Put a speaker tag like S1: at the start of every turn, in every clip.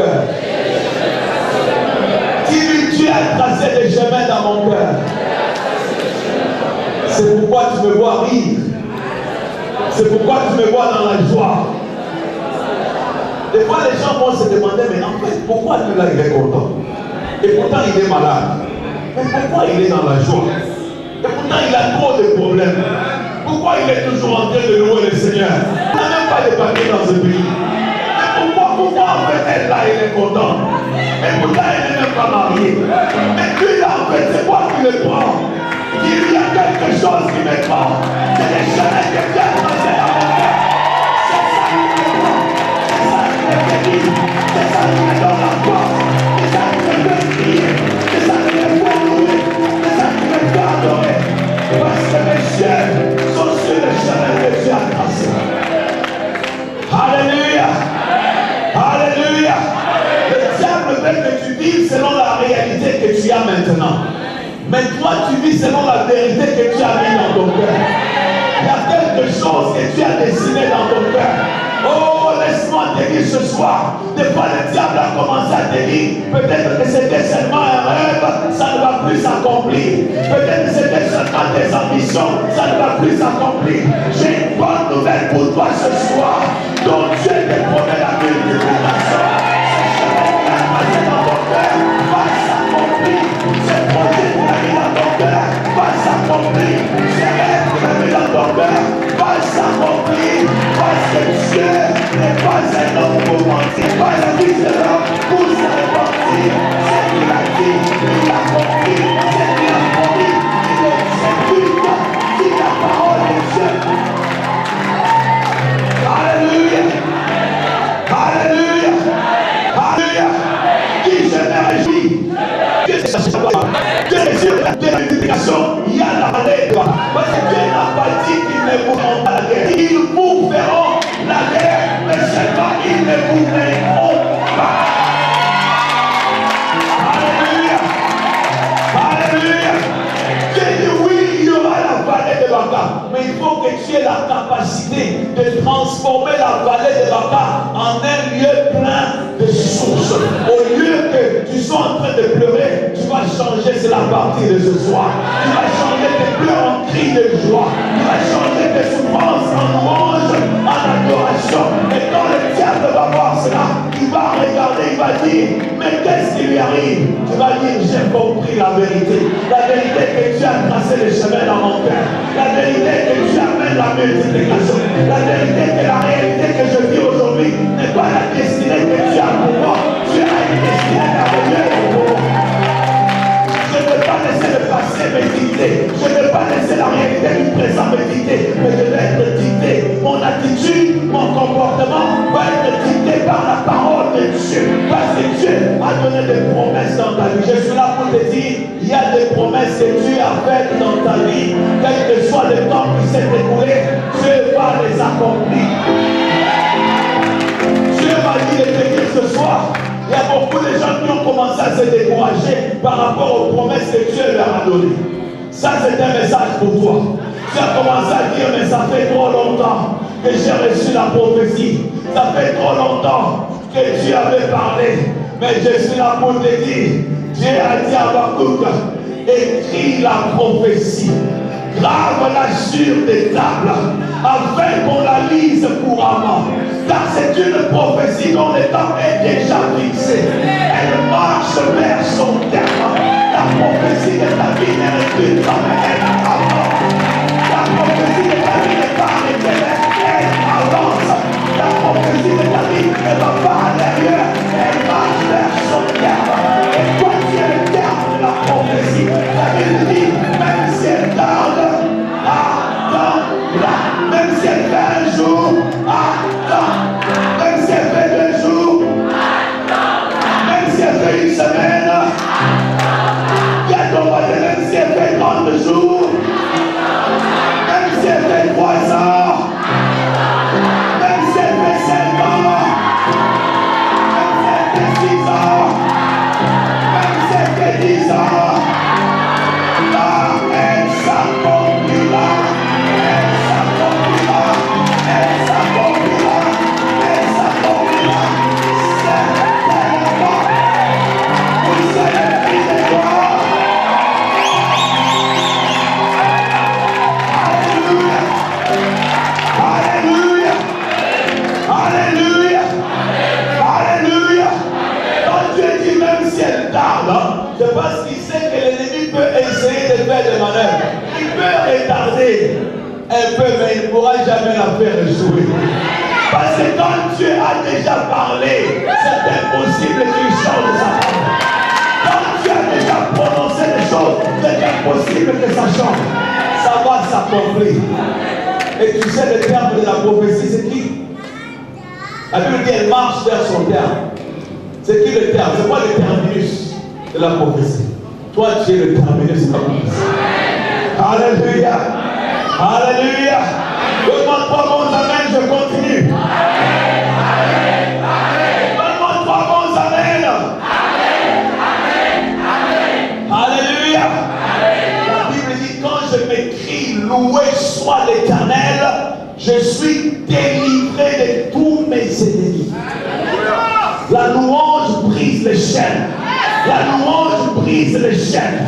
S1: cœur. Dis-lui, tu as tracé des chemins dans mon cœur. C'est pourquoi tu me vois rire. C'est pourquoi tu me vois dans la joie. Des fois, les gens vont se demander, mais en fait, pourquoi lui-là, il est content? Et pourtant, il est malade. Mais pourquoi il est dans la joie? Et pourtant, il a trop de problèmes. Pourquoi il est toujours en train de louer le Seigneur? Il n'a même pas de papier dans ce pays. Mais pourquoi en fait, elle là, il est content? Mais pourtant, elle n'est même pas mariée. Mais lui là, en fait, c'est quoi qui le prend? Il y a quelque chose qui me prend. C'est les chemins que Dieu a tracés dans mon cœur. C'est ça qui me prend. C'est ça qui me fait vivre. C'est ça qui me donne la force. C'est ça qui me fait crier. C'est ça qui me fait louer. C'est ça qui me fait adorer. Parce que mes chiens sont sur les chemins que Dieu a tracés. Alléluia. Alléluia. Le diable veut que tu vives selon la réalité que tu as maintenant. Mais toi, tu vis selon la vérité que tu as mis dans ton cœur. Il y a quelque chose que tu as dessiné dans ton cœur. Oh, laisse-moi te dire ce soir. Des fois, le diable a commencé à te dire, peut-être que c'était seulement un rêve, ça ne va plus s'accomplir. Peut-être que c'était seulement tes ambitions, ça ne va plus s'accomplir. J'ai une bonne nouvelle pour toi ce soir. Donc Dieu te promet la multiplication. Ce chemin qui a passé dans ton cœur va s'accomplir. Ce projet qui a mis dans ton cœur va s'accomplir. Ce rêve qui a mis dans ton cœur va s'accomplir. Parce que Dieu n'est pas un homme pour mentir, pas un fils de l'homme pour se repentir. Ce qu'il a dit, il a compris. Ce qu'il a promis, il exécute. C'est la parole de Dieu. Alléluia. Alléluia. Alléluia. Qui je me réjouis. Que sur la multiplication, il y a la guerre. Parce que Dieu n'a pas dit qu'ils ne vous feront pas la guerre. Ils vous feront la guerre, mais seulement ils ne vous feront pas. Alléluia. Alléluia. Dieu dit oui, il y aura la vallée de Baca. Mais il faut que tu aies la capacité de transformer la vallée de Baca en un lieu plein de sources. Au lieu que tu sois en train de pleurer, tu vas changer cela à partir de ce soir. Tu vas changer tes pleurs en cris de joie. Tu vas changer tes souffrances en louange, en adoration. Et quand le diable va voir cela, il va regarder, il va dire, mais qu'est-ce qui lui arrive? Tu vas dire, j'ai compris la vérité. La vérité que tu as tracé le chemin dans mon cœur. La vérité que tu amènes la multiplication. La vérité que la réalité que je vis aujourd'hui n'est pas la destinée que tu as pour moi. Tu as une destinée merveilleuse pour moi. Je ne vais pas laisser le passé me dicter. Je ne vais pas laisser la réalité du présent me dicter. Mais je vais être dicté. Mon attitude, mon comportement va être dicté par la parole de Dieu. Parce que Dieu a donné des promesses dans ta vie. Je suis là pour te dire, il y a des promesses que Dieu a faites dans ta vie. Quel que soit le temps qui s'est écoulé, Dieu va les accomplir. Dieu m'a dit de te dire ce soir, il y a beaucoup de gens qui ont commencé à se décourager par rapport aux promesses que Dieu leur a données. Ça, c'est un message pour toi. Tu as commencé à dire, mais ça fait trop longtemps que j'ai reçu la prophétie. Ça fait trop longtemps que Dieu avait parlé. Mais je suis là pour te dire, Dieu a dit à Habakkuk, écris la prophétie. Grave-la sur des tables, afin qu'on la lise couramment. Car c'est une prophétie dont le temps est déjà fixé. Elle marche vers son terme. La prophétie de ta vie n'est recule jamais, elle avance. La prophétie de ta vie n'est pas arrêtée, elle avance. La prophétie de ta vie ne va pas à l'arrière, elle marche vers son terme. Et toi tu es le terme de la prophétie. La Bible dit, même si elle tarde, attends-la. Même si elle fait un jour, attends. Même si elle fait 2 jours, attends. Même si elle fait une semaine, il y a ton voisin, même si elle fait 30 jours. C'est parce qu'il sait que l'ennemi peut essayer de faire des manœuvres. Il peut retarder un peu, mais il ne pourra jamais la faire échouer. Parce que quand Dieu a déjà parlé, c'est impossible qu'il change de sa parole. Quand Dieu a déjà prononcé des choses, c'est impossible que ça change. Ça va s'accomplir. Et tu sais le terme de la prophétie, c'est qui? La Bible dit elle marche vers son terme. C'est qui le terme? C'est quoi le terminus de la prophétie? Toi, tu es le terminus de la prophétie. Alléluia. Alléluia. Donne-moi 3 bons amen, je continue. Donne-moi 3 bons amen. Alléluia. La Bible dit quand je m'écris loué soit l'Éternel, je suis délivré de tous mes ennemis. La louange brise les chaînes. La louange brise les chaînes.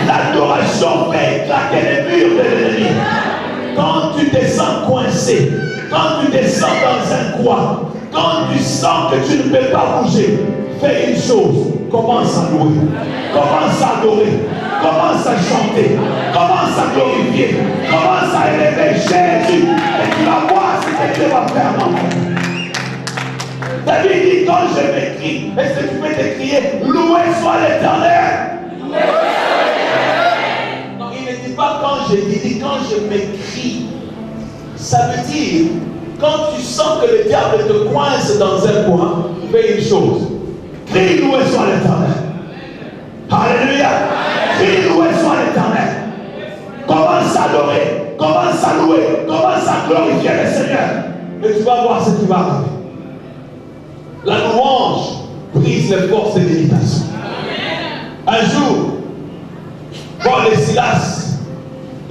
S1: L'adoration fait éclater les murs de l'ennemi. Quand tu te sens coincé, quand tu te sens dans un coin, quand tu sens que tu ne peux pas bouger, fais une chose. Commence à louer. Commence à adorer. Commence à chanter. Commence à glorifier. Commence à élever Jésus. Et tu vas voir ce que Dieu va faire dans ta vie. David dit quand je m'écris, est-ce que tu peux t'écrier loué soit l'Éternel? Non, il ne dit pas quand je dis, il dit quand je m'écris. Ça veut dire quand tu sens que le diable te coince dans un coin, fais une chose. Crie loué soit l'Éternel. Alléluia. Crie loué soit l'Éternel. Commence à adorer, commence à louer, commence à glorifier le Seigneur. Et tu vas voir ce qui va arriver. La louange brise les forces de l'imitation. Un jour, Paul et Silas,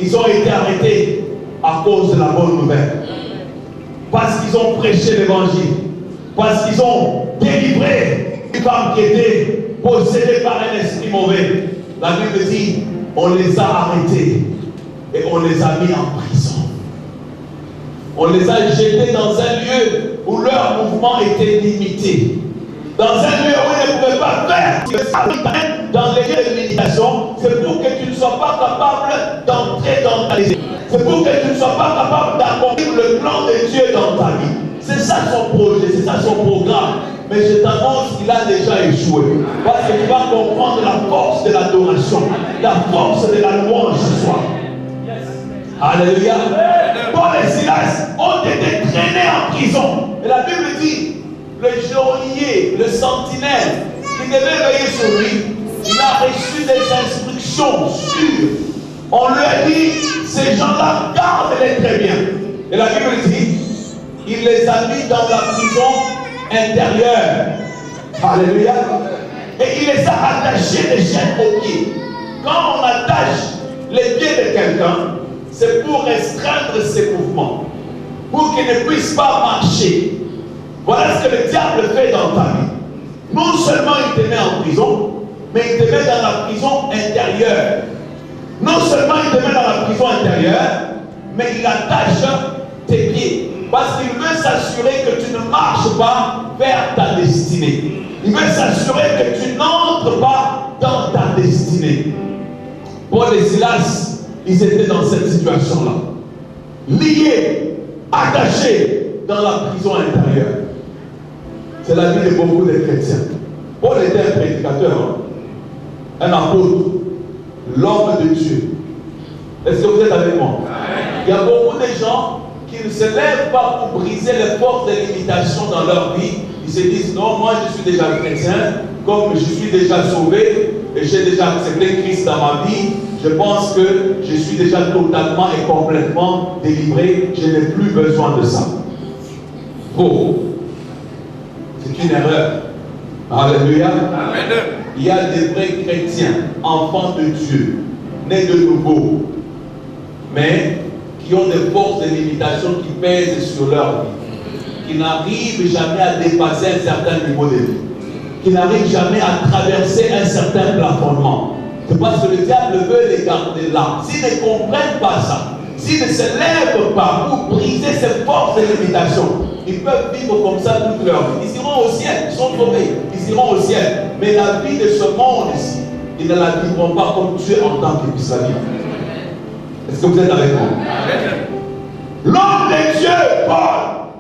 S1: ils ont été arrêtés à cause de la bonne nouvelle. Parce qu'ils ont prêché l'évangile. Parce qu'ils ont délivré une femme qui était possédée par un esprit mauvais. La Bible dit, on les a arrêtés et on les a mis en prison. On les a jetés dans un lieu où leur mouvement était limité. Dans un lieu où ils ne pouvaient pas faire. Dans les lieux de méditation, c'est pour que tu ne sois pas capable d'entrer dans ta vie. C'est pour que tu ne sois pas capable d'accomplir le plan de Dieu dans ta vie. C'est ça son projet, c'est ça son programme. Mais je t'annonce qu'il a déjà échoué. Parce que tu vas comprendre la force de l'adoration, la force de la louange ce soir. Alléluia. Paul et Silas ont été traînés en prison. Et la Bible dit, le geôlier, le sentinelle, qui devait veiller sur lui, il a reçu des instructions sûres. On lui a dit, ces gens-là, gardez-les très bien. Et la Bible dit, il les a mis dans la prison intérieure. Alléluia. Et il les a attachés des chaînes aux pieds. Quand on attache les pieds de quelqu'un, c'est pour restreindre ses mouvements, pour qu'il ne puisse pas marcher. Voilà ce que le diable fait dans ta vie. Non seulement il te met en prison, mais il te met dans la prison intérieure. Non seulement il te met dans la prison intérieure, mais il attache tes pieds. Parce qu'il veut s'assurer que tu ne marches pas vers ta destinée. Il veut s'assurer que tu n'entres pas dans ta destinée. Paul et Silas, ils étaient dans cette situation-là. Liés, attachés dans la prison intérieure. C'est la vie de beaucoup de chrétiens. Paul était un prédicateur, un apôtre, l'homme de Dieu. Est-ce que vous êtes avec moi? Il y a beaucoup de gens qui ne se lèvent pas pour briser les forces de limitation dans leur vie. Ils se disent, non, moi je suis déjà chrétien, comme je suis déjà sauvé, et j'ai déjà accepté Christ dans ma vie, je pense que je suis déjà totalement et complètement délivré, je n'ai plus besoin de ça. Faux. C'est une erreur. Alléluia. Amen. Il y a des vrais chrétiens, enfants de Dieu, nés de nouveau, mais qui ont des forces de limitation qui pèsent sur leur vie, qui n'arrivent jamais à dépasser un certain niveau de vie, qui n'arrivent jamais à traverser un certain plafonnement. C'est parce que le diable veut les garder là. S'ils ne comprennent pas ça, s'ils ne se lèvent pas pour briser ces forces de limitation, ils peuvent vivre comme ça toute leur vie. Ils iront au ciel, ils sont sauvés, ils iront au ciel. Mais la vie de ce monde ici ils ne la vivront pas comme Dieu entend qu'ils puissent la vivre. Est-ce que vous êtes avec moi? L'homme de Dieu, Paul,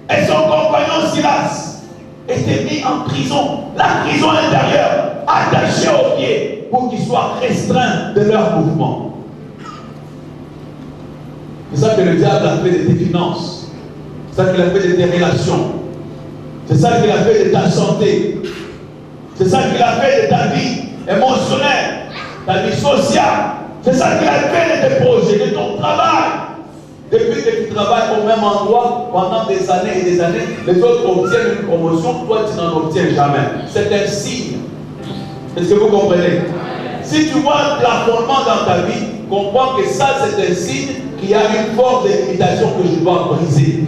S1: et son compagnon Silas étaient mis en prison, la prison intérieure, attachés aux pieds pour qu'ils soient restreints de leur mouvement. C'est ça que le diable a fait de tes finances. C'est ça qu'il a fait de tes relations. C'est ça qu'il a fait de ta santé. C'est ça qu'il a fait de ta vie émotionnelle, ta vie sociale. C'est ça qu'il a fait de tes projets, de ton travail. Depuis que tu travailles au même endroit pendant des années et des années, les autres obtiennent une promotion, toi tu n'en obtiens jamais. C'est un signe. Est-ce que vous comprenez? Si tu vois un plafonnement dans ta vie, comprends que ça c'est un signe qu'il y a une force de limitation que je dois briser.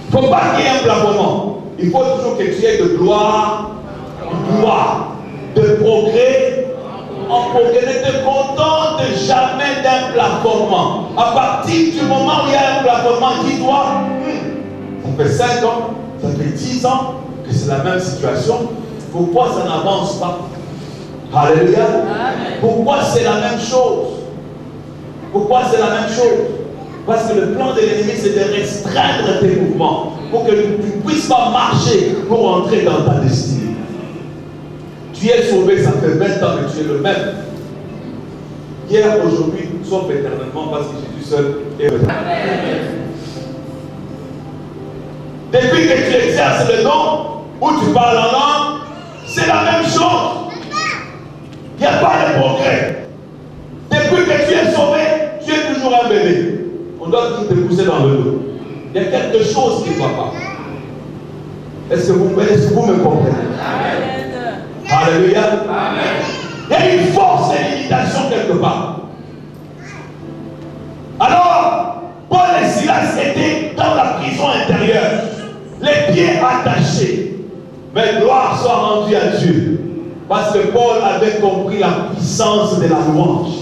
S1: Il ne faut pas qu'il y ait un plafonnement. Il faut toujours que tu aies de gloire en gloire, de progrès en progrès. Ne te contente jamais d'un plafonnement. À partir du moment où il y a un plafonnement, dis-toi, ça fait 5 ans, ça fait 10 ans que c'est la même situation. Pourquoi ça n'avance pas? Alléluia. Pourquoi c'est la même chose? Pourquoi c'est la même chose? Parce que le plan de l'ennemi, c'est de restreindre tes mouvements pour que tu ne puisses pas marcher pour entrer dans ta destinée. Tu es sauvé, ça fait 20 ans que tu es le même. Hier, aujourd'hui, sauf éternellement, parce que Jésus seul est éternel. Depuis que tu exerces le don, ou tu parles en langue, c'est la même chose. Il n'y a pas de progrès. Depuis que tu es sauvé, tu es toujours un bébé. On doit toujours te pousser dans le dos. Il y a quelque chose qui ne va pas. Est-ce que vous me comprenez? Amen. Alléluia. Amen. Il y a une force de limitation quelque part. Alors, Paul et Silas étaient dans la prison intérieure, les pieds attachés. Mais gloire soit rendue à Dieu. Parce que Paul avait compris la puissance de la louange.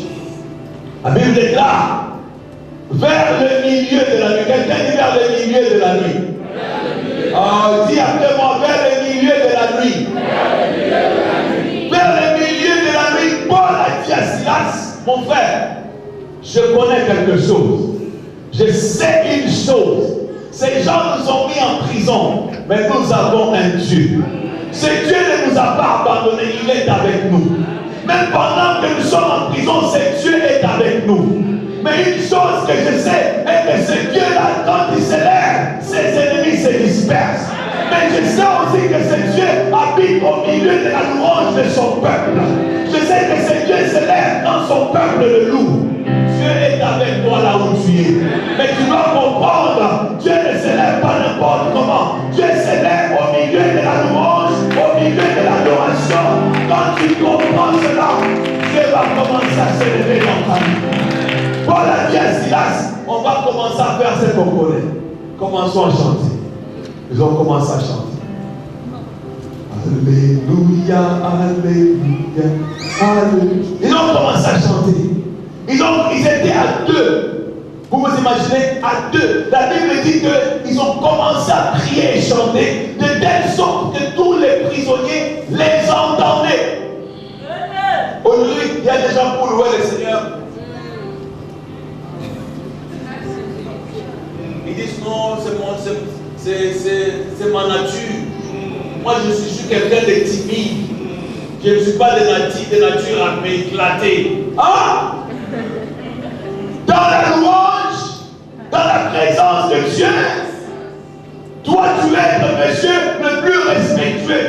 S1: La Bible déclare vers le milieu de la nuit. Quelqu'un dit vers le milieu de la nuit. Oh, dis après moi, vers le milieu de la nuit. Vers le milieu de la nuit, Paul a dit à Silas, mon frère, je connais quelque chose. Je sais une chose. Ces gens nous ont mis en prison, mais nous avons un Dieu. Ce Dieu ne nous a pas abandonnés, il est avec nous. Même pendant que nous sommes en prison, ce Dieu est avec nous. Mais une chose que je sais est que ce Dieu-là, quand il se lève, ses ennemis se dispersent. Mais je sais aussi que ce Dieu habite au milieu de la louange de son peuple. Je sais que ce Dieu se lève quand son peuple le loue. Dieu est avec toi là où tu es. Mais tu dois comprendre, Dieu ne se lève pas n'importe comment. Dieu se lève au milieu de la louange, au milieu de l'adoration. Quand tu comprends cela, Dieu va commencer à se lever dans ta vie. Paul a dit à Silas, on va commencer à faire ce qu'on connaît. Commençons à chanter. Ils ont commencé à chanter. Alléluia, Alléluia, Alléluia. Ils ont commencé à chanter. Ils étaient à deux. Vous vous imaginez, à deux. La Bible dit qu'ils ont commencé à prier et chanter de telle sorte que tous les prisonniers les entendaient. Aujourd'hui, il y a des gens pour louer le Seigneur. Ils disent non, c'est ma nature. Moi, je suis quelqu'un de timide. Je ne suis pas de nature à m'éclater. Ah! Dans la louange, dans la présence de Dieu, toi, tu es le monsieur le plus respectueux.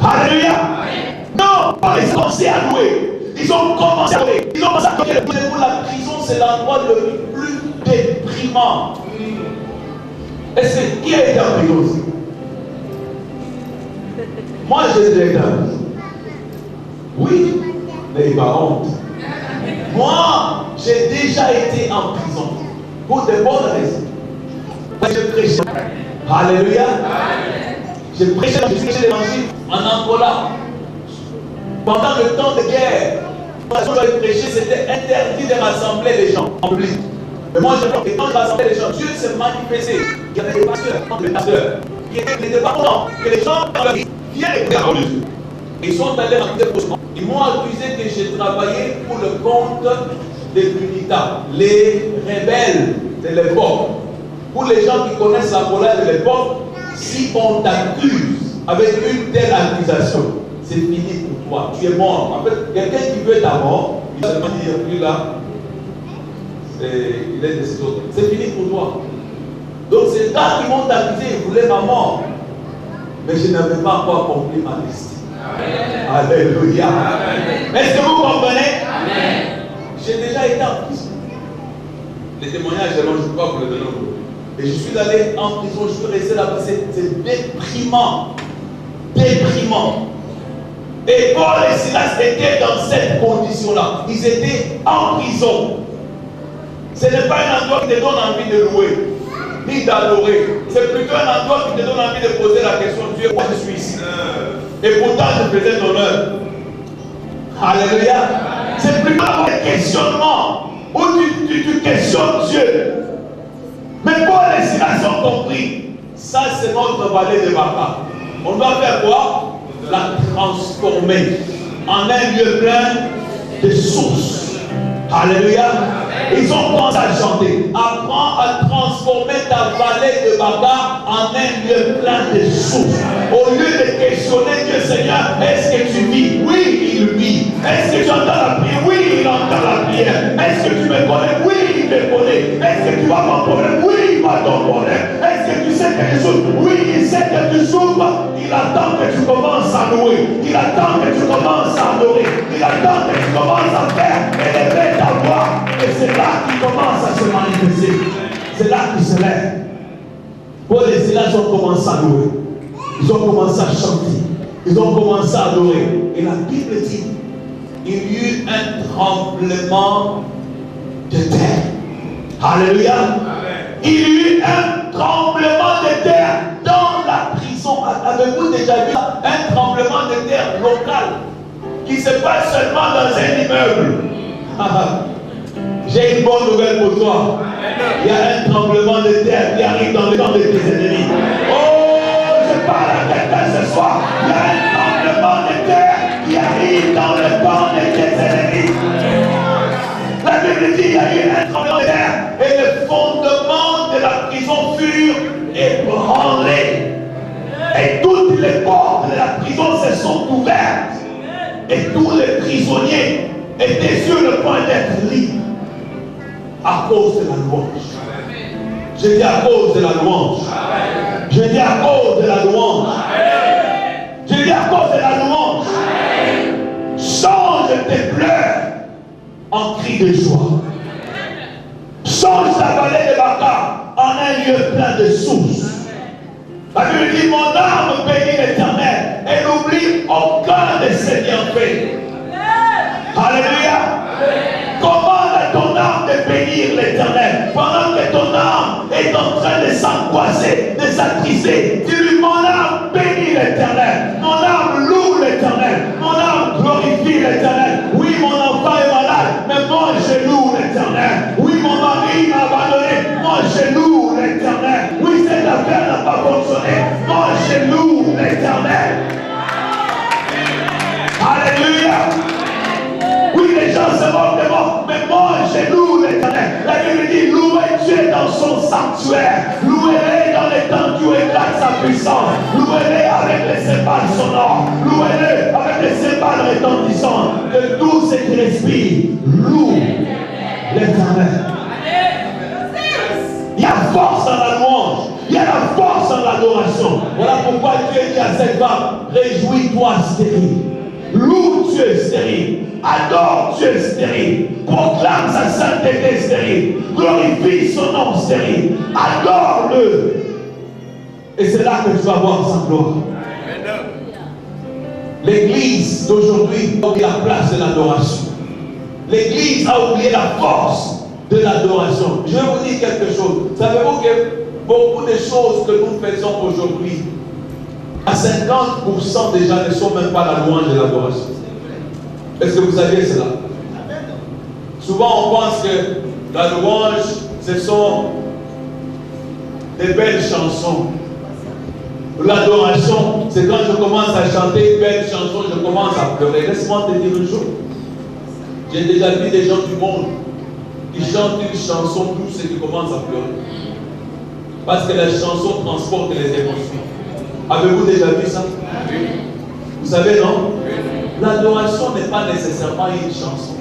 S1: Alléluia. Non, ils ont commencé à louer. Ils ont commencé à louer. Ils ont commencé à louer. La prison, c'est l'endroit le plus déprimant. Est-ce que qui a été en prison aussi? Moi, j'ai été en prison. Oui, mais il m'a honte. Moi, j'ai déjà été en prison. Pour de bonnes raisons. Je prêchais. Alléluia. J'ai prêché l'évangile en Angola. Pendant le temps de guerre, quand je prêchais, c'était interdit de rassembler les gens en public. Mais moi, quand je rassemblais les gens, Dieu s'est manifesté. Il y avait des pasteurs qui n'étaient pas contents que les gens dans leur vie Viens écouter la parole de Dieu. Ils sont allés m'accuser faussement. Ils m'ont accusé que j'ai travaillé pour le compte des militants, les rebelles de l'époque. Pour les gens qui connaissent la colère de l'époque, si on t'accuse avec une telle accusation, c'est fini pour toi. Tu es mort. En fait, quelqu'un qui veut ta mort, il va seulement dire plus là, il est décédé. C'est fini pour toi. Donc c'est quand ils m'ont accusé, ils voulaient ma mort. Mais je n'avais pas encore accompli ma destinée. Alléluia. Est-ce que vous comprenez? Amen. J'ai déjà été en prison. Les témoignages, je ne peux pas vous le donner aujourd'hui. Et je suis allé en prison, je suis resté là-bas. C'est déprimant. Déprimant. Et Paul et Silas étaient dans cette condition-là. Ils étaient en prison. Ce n'est pas un endroit qui te donne envie de louer, ni d'adorer. C'est plutôt un endroit qui te donne envie de poser la question: Dieu, moi je suis ici. Et pourtant je faisais ton œuvre. Alléluia. C'est plutôt un questionnement où tu questionnes Dieu. Mais Paul et Silas ont compris. Ça, c'est notre vallée de Baca. On doit faire quoi? La transformer en un lieu plein de sources. Alléluia. Ils ont commencé à chanter. Apprends à transformer ta vallée de Baca en un lieu plein de sources. Au lieu de questionner Dieu, Seigneur, est-ce que tu vis? Oui, il vit. Est-ce que tu entends la prière? Oui, il entend la prière. Est-ce que tu me connais? Oui, il me connaît. Est-ce que tu vois mon problème? Oui, il voit ton problème. Est-ce que tu sais quelque chose? Oui, il sait que tu souffres. Il attend que tu commences à louer. Il attend que tu commences à adorer. Il attend que tu commences à faire élever ta voix. Et c'est là qu'il commence à se manifester. C'est là qu'il se lève. Paul et Silas ont commencé à louer. Ils ont commencé à chanter. Ils ont commencé à adorer. Et la Bible dit, il y eut un tremblement de terre. Alléluia. Il y eut un tremblement de terre dans la prison. Avez-vous déjà vu un tremblement de terre local qui se passe seulement dans un immeuble? J'ai une bonne nouvelle pour toi. Il y a un tremblement de terre qui arrive dans le camp de tes ennemis. Oh, je parle à quelqu'un ce soir. Il y a un tremblement de terre qui arrive dans le camp de tes ennemis. La Bible dit qu'il y a eu un tremblement de terre et les fondements de la prison furent ébranlés. Et toutes les portes de la prison se sont ouvertes. Et tous les prisonniers étaient sur le point d'être libres. À cause de la louange. Je dis à cause de la louange. Je dis à cause de la louange. Je dis à cause de la louange. Change tes pleurs en cris de joie. Change ta vallée de Baca en un lieu plein de sources. La Bible dit: mon âme bénit l'Éternel et n'oublie aucun de ses bienfaits. Alléluia. Commande à ton âme de bénir l'Éternel pendant que ton âme est en train de s'angoisser, de s'attrister. Dis-lui: mon âme bénit l'Éternel, mon âme loue l'Éternel, mon âme glorifie l'Éternel. Oui, mon enfant est malade, mais moi je loue l'Éternel. Oui, mon mari m'a abandonné, moi je loue l'Éternel. Oui, cette affaire n'a pas fonctionné, moi je loue l'Éternel. Alléluia. Oui, les gens se moquent de moi, mais moi je loue l'Éternel. La Bible dit: louez Dieu dans son sanctuaire, louez-le dans les temps qui éclatent sa puissance, louez-le avec les cymbales sonores, louez-le avec les cymbales retentissantes, que tout ce qui respire loue l'Éternel. Il y a force dans la louange, il y a la force dans l'adoration. Voilà pourquoi Dieu dit à cette femme: réjouis-toi stérile. Loue Dieu stérile, adore Dieu stérile, proclame sa sainteté stérile, glorifie son nom stérile, adore-le. Et c'est là que tu vas voir sa gloire. L'église d'aujourd'hui a oublié la place de l'adoration. L'église a oublié la force de l'adoration. Je vais vous dire quelque chose. Savez-vous que beaucoup de choses que nous faisons aujourd'hui, à 50% déjà ne sont même pas la louange de l'adoration. Est-ce que vous saviez cela? Souvent on pense que la louange, ce sont des belles chansons. L'adoration, c'est quand je commence à chanter une belle chanson, je commence à pleurer. Laisse-moi te dire une chose. J'ai déjà vu des gens du monde qui chantent une chanson douce et qui commencent à pleurer. Parce que la chanson transporte les émotions. Avez-vous déjà vu ça? Vous savez, non? L'adoration n'est pas nécessairement une chanson.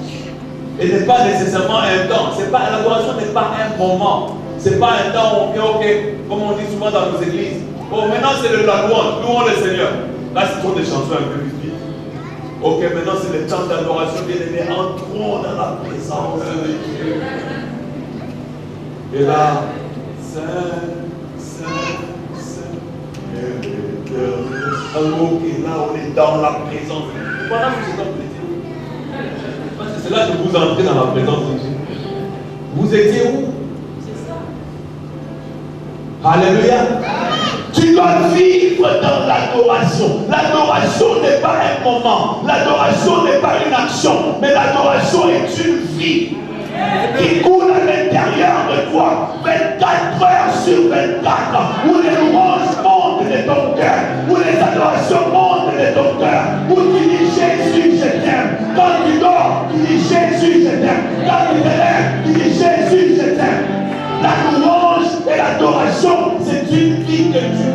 S1: Elle n'est pas nécessairement un temps. L'adoration n'est pas un moment. Ce n'est pas un temps où on vient, ok, comme on dit souvent dans nos églises. Bon, maintenant c'est la louange. Louons le Seigneur. Là, c'est trop des chansons un peu vite. Ok, maintenant c'est le temps d'adoration. Bien aimé, entrons dans la présence de Dieu. Et là, Saint, Saint, Saint. Ok, là, on est dans la présence. Voilà que c'est comme plaisir. Parce que c'est là que vous entrez dans la présence de Dieu. Vous étiez où? C'est ça. Alléluia. Tu dois vivre dans l'adoration. L'adoration n'est pas un moment. L'adoration n'est pas une action. Mais l'adoration est une vie qui coule à l'intérieur de toi. 24 heures sur 24. Où les louanges montent de ton cœur. Où les adorations montent de ton cœur. Où tu dis Jésus, je t'aime. Quand tu dors, tu dis Jésus, je t'aime. Quand tu te lèves, tu dis Jésus, je t'aime. La louange et l'adoration, c'est une vie que tu